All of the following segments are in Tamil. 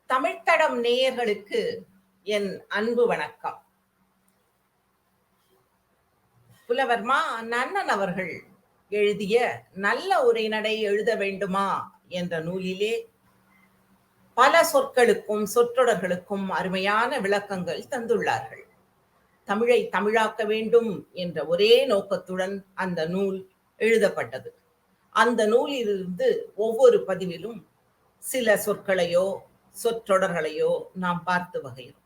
தமிழ்த்தடம் நேயர்களுக்கு என் அன்பு வணக்கம். புலவர் மா. நன்னன் அவர்கள் எழுதிய நல்ல உரைநடை எழுத வேண்டுமா என்ற நூலிலே பல சொற்களுக்கும் சொற்றொடர்களுக்கும் அருமையான விளக்கங்கள் தந்துள்ளார்கள். தமிழை தமிழாக்க வேண்டும் என்ற ஒரே நோக்கத்துடன் அந்த நூல் எழுதப்பட்டது. அந்த நூலிலிருந்து ஒவ்வொரு பதிவிலும் சில சொற்களையோ சொற்றொடர்களையோ நாம் பார்த்து வகைகிறோம்.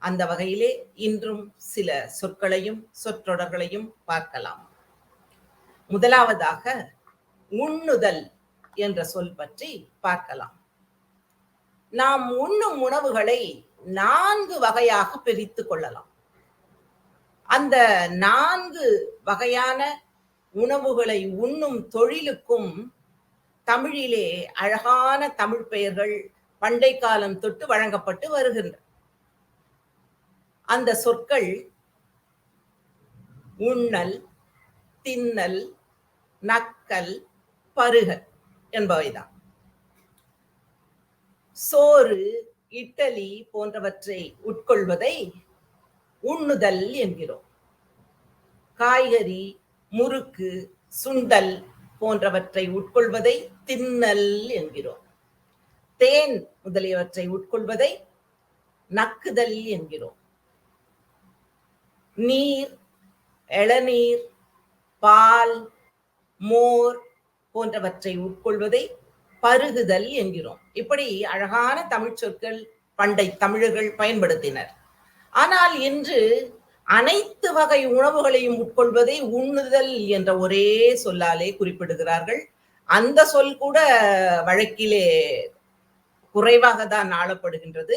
அந்த வகையிலே இன்றும் சில சொற்களையும் சொற்றொடர்களையும் பார்க்கலாம். முதலாவதாக உண்ணுதல் என்ற சொல் பற்றி பார்க்கலாம். நாம் உண்ணும் உணவுகளை 4 வகையாக பிரித்துக் கொள்ளலாம். அந்த 4 வகையான உணவுகளை உண்ணும் தொழிலுக்கும் தமிழிலே அழகான தமிழ் பெயர்கள் பண்டை காலம் தொட்டு வழங்கப்பட்டு வருகின்றன. அந்த சொற்கள் உண்ணல், தின்னல், நக்கல், பருகல் என்பவைதான். சோறு, இட்டலி போன்றவற்றை உட்கொள்வதை உண்ணுதல் என்கிறோம். காய்கறி, முறுக்கு, சுண்டல் போன்றவற்றை உட்கொள்வதை தின்னல் என்கிறோம். தேன் முதலியவற்றை உட்கொள்வதை நக்குதல் என்கிறோம். நீர், இளநீர், பால், மோர் போன்றவற்றை உட்கொள்வதை பருகுதல் என்கிறோம். இப்படி அழகான தமிழ் சொற்கள் பண்டை தமிழர்கள் பயன்படுத்தினர். ஆனால் இன்று அனைத்து வகை உணவுகளையும் உட்கொள்வதை உண்ணுதல் என்ற ஒரே சொல்லாலே குறிப்பிடுகிறார்கள். அந்த சொல் கூட வழக்கிலே குறைவாக தான் ஆளப்படுகின்றது.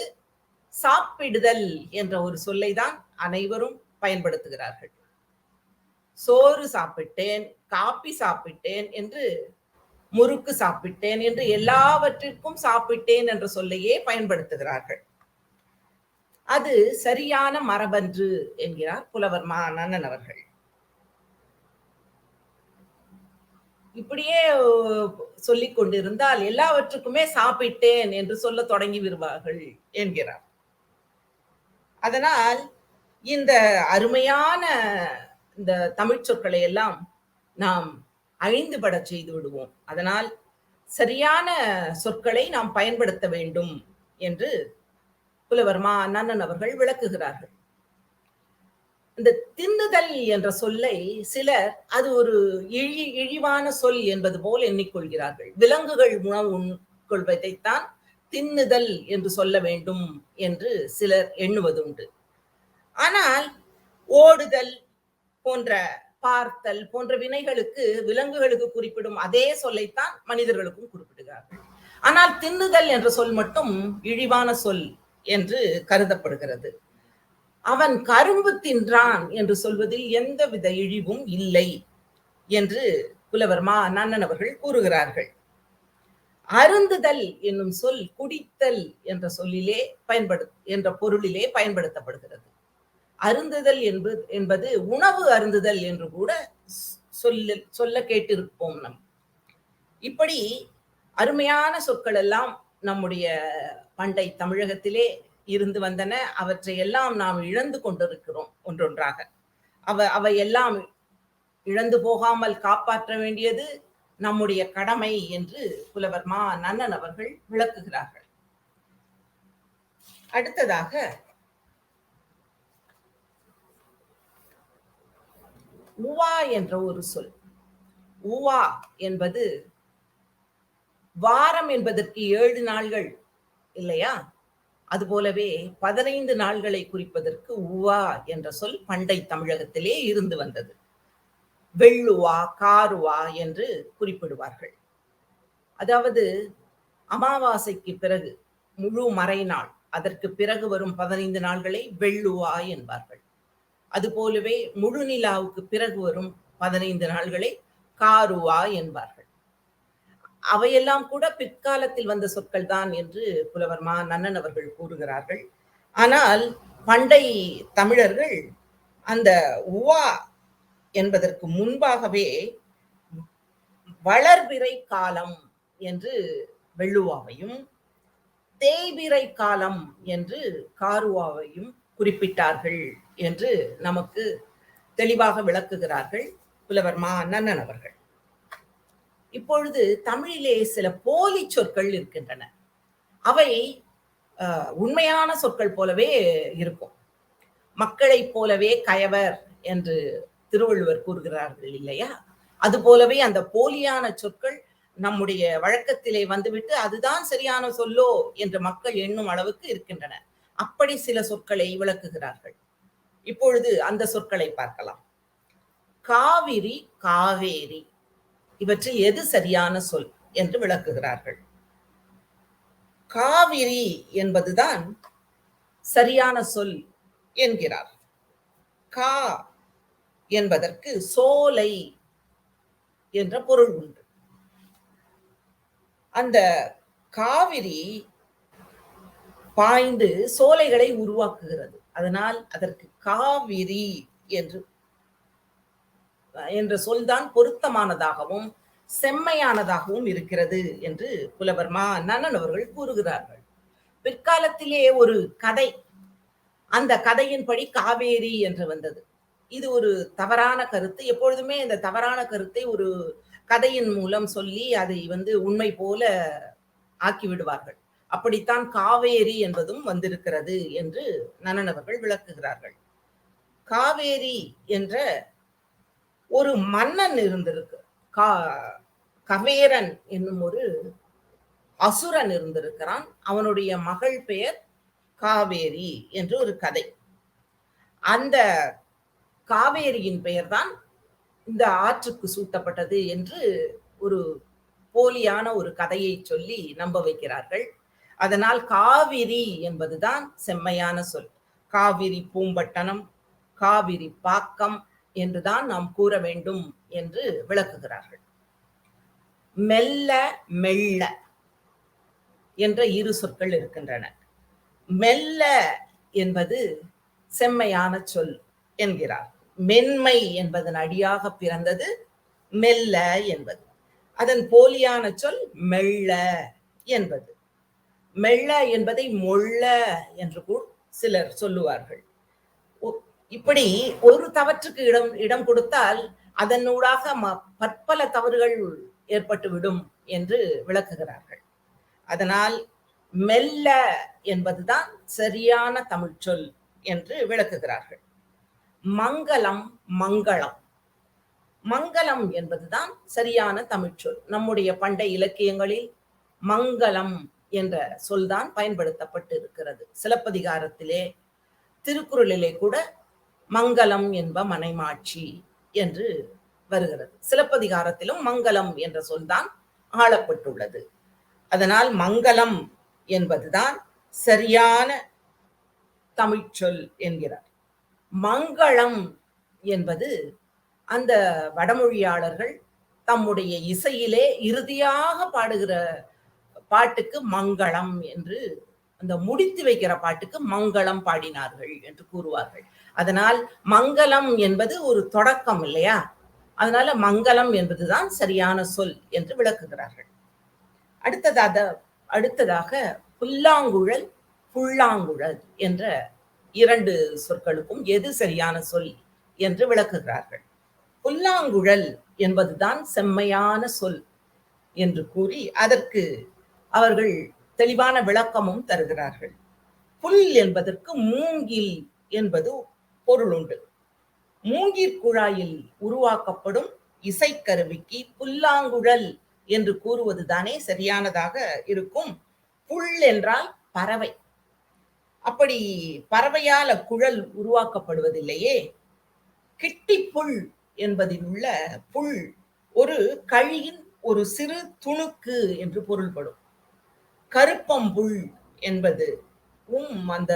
சாப்பிடுதல் என்ற ஒரு சொல்லை தான் அனைவரும் பயன்படுத்துகிறார்கள். சோறு சாப்பிட்டேன், காப்பி சாப்பிட்டேன் என்று, முறுக்கு சாப்பிட்டேன் என்று எல்லாவற்றிற்கும் சாப்பிட்டேன் என்ற சொல்லையே பயன்படுத்துகிறார்கள். அது சரியான மரபன்று என்கிறார் புலவர் மா. நன்னன் அவர்கள். இப்படியே சொல்லிக் கொண்டிருந்தால் எல்லாவற்றுக்குமே சாப்பிட்டேன் என்று சொல்ல தொடங்கி விடுவார்கள் என்கிறார். அதனால் இந்த அருமையான இந்த தமிழ் சொற்களை எல்லாம் நாம் அழிந்துபட செய்து விடுவோம். அதனால் சரியான சொற்களை நாம் பயன்படுத்த வேண்டும் என்று புலவர் மா. நன்னன் அவர்கள் விளக்குகிறார்கள். இந்த தின்னுதல் என்ற சொல்லை சிலர் அது ஒரு இழிவான சொல் என்பது போல் எண்ணிக்கொள்கிறார்கள். விலங்குகள் உணவு உட்கொள்வதைத்தான் தின்னுதல் என்று சொல்ல வேண்டும் என்று சிலர் எண்ணுவதுண்டு. ஆனால் ஓடுதல் போன்ற, பார்த்தல் போன்ற வினைகளுக்கு விலங்குகளுக்கு குறிப்பிடும் அதே சொல்லைத்தான் மனிதர்களுக்கும் குறிப்பிடுகிறார்கள். ஆனால் தின்னுதல் என்ற சொல் மட்டும் இழிவான சொல் என்று கருதப்படுகிறது. அவன் கரும்பு தின்றான் என்று சொல்வதில் எந்தவித இழிவும் இல்லை என்று புலவர் மா. நன்னன் அவர்கள் கூறுகிறார்கள். அருந்துதல் என்னும் சொல் குடித்தல் என்ற சொல்லிலே என்ற பொருளிலே பயன்படுத்தப்படுகிறது. அருந்துதல் என்பது உணவு அருந்துதல் என்று கூட சொல்ல கேட்டிருப்போம் நம். இப்படி அருமையான சொற்கள் எல்லாம் நம்முடைய பண்டை தமிழகத்திலே இருந்து வந்தன. அவற்றை எல்லாம் நாம் இழந்து கொண்டிருக்கிறோம் ஒன்றொன்றாக. அவை எல்லாம் இழந்து போகாமல் காப்பாற்ற வேண்டியது நம்முடைய கடமை என்று புலவர் மா. நன்னன் அவர்கள் விளக்குகிறார்கள். அடுத்ததாக உவா என்ற ஒரு சொல். உவா என்பது வாரம் என்பதற்கு 7 நாள்கள் இல்லையா? அதுபோலவே 15 நாள்களை குறிப்பதற்கு உவா என்ற சொல் பண்டை தமிழகத்திலே இருந்து வந்தது. வெள்ளுவா, காருவா என்று குறிப்பிடுவார்கள். அதாவது அமாவாசைக்கு பிறகு முழு மறை நாள், அதற்கு பிறகு வரும் 15 நாள்களை வெள்ளுவா என்பார்கள். அதுபோலவே முழு நிலாவுக்கு பிறகு வரும் 15 நாள்களை காருவா என்பார்கள். அவையெல்லாம் கூட பிற்காலத்தில் வந்த சொற்கள் தான் என்று புலவர் மா. நன்னன் அவர்கள் கூறுகிறார்கள். ஆனால் பண்டை தமிழர்கள் அந்த உவா என்பதற்கு முன்பாகவே வளர்பிறை காலம் என்று வெள்ளுவாவையும், தேய்பிறை காலம் என்று காருவாவையும் குறிப்பிட்டார்கள் என்று நமக்கு தெளிவாக விளக்குகிறார்கள் புலவர் மா நன்னன் அவர்கள். இப்பொழுது தமிழிலே சில போலி சொற்கள் இருக்கின்றன. அவை உண்மையான சொற்கள் போலவே இருக்கும். மக்களைப் போலவே கயவர் என்று திருவள்ளுவர் கூறுகிறார்கள் இல்லையா? அது போலவே அந்த போலியான சொற்கள் நம்முடைய வழக்கத்திலே வந்துவிட்டு அதுதான் சரியான சொல்லோ என்று மக்கள் எண்ணும் அளவுக்கு இருக்கின்றன. அப்படி சில சொற்களை விளக்குகிறார்கள். இப்பொழுது அந்த சொற்களை பார்க்கலாம். காவிரி, காவேரி இவற்றில் எது சரியான சொல் என்று விளக்குகிறார்கள். காவிரி என்பதுதான் சரியான சொல் என்கிறார். கா என்பதற்கு சோலை என்ற பொருள் உண்டு. அந்த காவிரி பாய்ந்து சோலைகளை உருவாக்குகிறது. அதனால் அதற்கு காவிரி என்ற சொல்தான் பொருத்தமானதாகவும் செம்மையானதாகவும் இருக்கிறது என்று புலவர் மா நன்னன் அவர்கள் கூறுகிறார்கள். பிற்காலத்திலே ஒரு கதை, அந்த கதையின்படி காவேரி என்று வந்தது. இது ஒரு தவறான கருத்து. எப்பொழுதுமே இந்த தவறான கருத்தை ஒரு கதையின் மூலம் சொல்லி அதை உண்மை போல ஆக்கிவிடுவார்கள். அப்படித்தான் காவேரி என்பதும் வந்திருக்கிறது என்று நன்னன் அவர்கள் விளக்குகிறார்கள். காவேரி என்ற ஒரு மன்னன் இருந்திருக்கு. கவேரன் என்னும் ஒரு அசுரன் இருந்திருக்கிறான். அவனுடைய மகள் பெயர் காவேரி என்று ஒரு கதை. அந்த காவேரியின் பெயர்தான் இந்த ஆற்றுக்கு சூட்டப்பட்டது என்று ஒரு போலியான ஒரு கதையை சொல்லி நம்ப வைக்கிறார்கள். அதனால் காவிரி என்பதுதான் செம்மையான சொல். காவிரி பூம்பட்டணம், காவிரி பாக்கம் என்றுதான் நாம் கூற வேண்டும் என்று விளக்குகிறார்கள். மெல்ல, மெல்ல என்ற இரு சொற்கள் இருக்கின்றன. மெல்ல என்பது செம்மையான சொல் என்கிறார். மென்மை என்பதன் அடியாக பிறந்தது மெல்ல என்பது. அதன் போலியான சொல் மெல்ல என்பது. மெல்ல என்பதை மொள்ள என்று கூட சிலர் சொல்லுவார்கள். இப்படி ஒரு தவற்றுக்கு இடம் கொடுத்தால் அதனூடாக பற்பல தவறுகள் ஏற்பட்டுவிடும் என்று விளக்குகிறார்கள். அதனால் மெல்ல என்பதுதான் சரியான தமிழ் சொல் என்று விளக்குகிறார்கள். மங்களம், மங்களம். மங்களம் என்பதுதான் சரியான தமிழ் சொல். நம்முடைய பண்டை இலக்கியங்களில் மங்களம் என்ற சொல்தான் பயன்படுத்தப்பட்டு இருக்கிறது. சிலப்பதிகாரத்திலே, திருக்குறளிலே கூட மங்களம் என்ப மனைமாட்சி என்று வருகிறது. சிலப்பதிகாரத்திலும் மங்களம் என்ற சொல்தான் ஆளப்பட்டுள்ளது. அதனால் மங்களம் என்பதுதான் சரியான தமிழ்ச்சொல் என்கிறார். மங்களம் என்பது அந்த வடமொழியாளர்கள் தம்முடைய இசையிலே இறுதியாக பாடுகிற பாட்டுக்கு மங்களம் என்று, அந்த முடித்து வைக்கிற பாட்டுக்கு மங்களம் பாடினார்கள் என்று கூறுவார்கள். அதனால் மங்களம் என்பது ஒரு தொடக்கம் இல்லையா? அதனால மங்களம் என்பதுதான் சரியான சொல் என்று விளக்குகிறார்கள். அடுத்ததாக புல்லாங்குழல், புல்லாங்குழல் என்ற இரண்டு சொற்களுக்கும் எது சரியான சொல் என்று விளக்குகிறார்கள். புல்லாங்குழல் என்பதுதான் செம்மையான சொல் என்று கூறி அதற்கு அவர்கள் தெளிவான விளக்கமும் தருகிறார்கள். புல் என்பதற்கு மூங்கில் என்பது பொருள் உண்டு. மூங்கிற் குழாயில் உருவாக்கப்படும் இசைக்கருவிக்கு புல்லாங்குழல் என்று கூறுவதுதானே சரியானதாக இருக்கும். புல் என்றால் பறவை. அப்படி பறவையால் குழல் உருவாக்கப்படுவதில்லையே. கிட்டிப்புல் என்பதில் உள்ள புல் ஒரு கழியின் ஒரு சிறு துணுக்கு என்று பொருள்படும். கருப்பம்புல் என்பது அந்த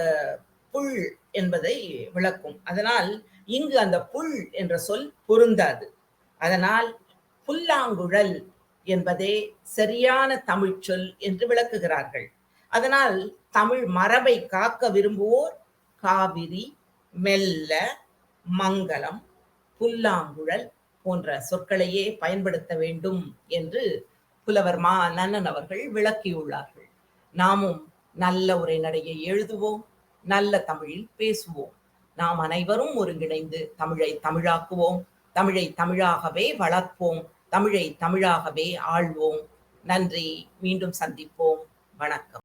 புல் என்பதை விளக்கும். அதனால் இங்கு அந்த புல் என்ற சொல் பொருந்தாது. அதனால் புல்லாங்குழல் என்பதே சரியான தமிழ் சொல் என்று விளக்குகிறார்கள். அதனால் தமிழ் மரபை காக்க விரும்புவோர் காவிரி, மெல்ல, மங்களம், புல்லாங்குழல் போன்ற சொற்களையே பயன்படுத்த வேண்டும் என்று புலவர் மா நன்னன் அவர்கள் விளக்கியுள்ளார்கள். நாமும் நல்ல உரைநடையை எழுதுவோம், நல்ல தமிழில் பேசுவோம். நாம் அனைவரும் ஒருங்கிணைந்து தமிழை தமிழாக்குவோம், தமிழை தமிழாகவே வளர்ப்போம், தமிழை தமிழாகவே ஆள்வோம். நன்றி. மீண்டும் சந்திப்போம். வணக்கம்.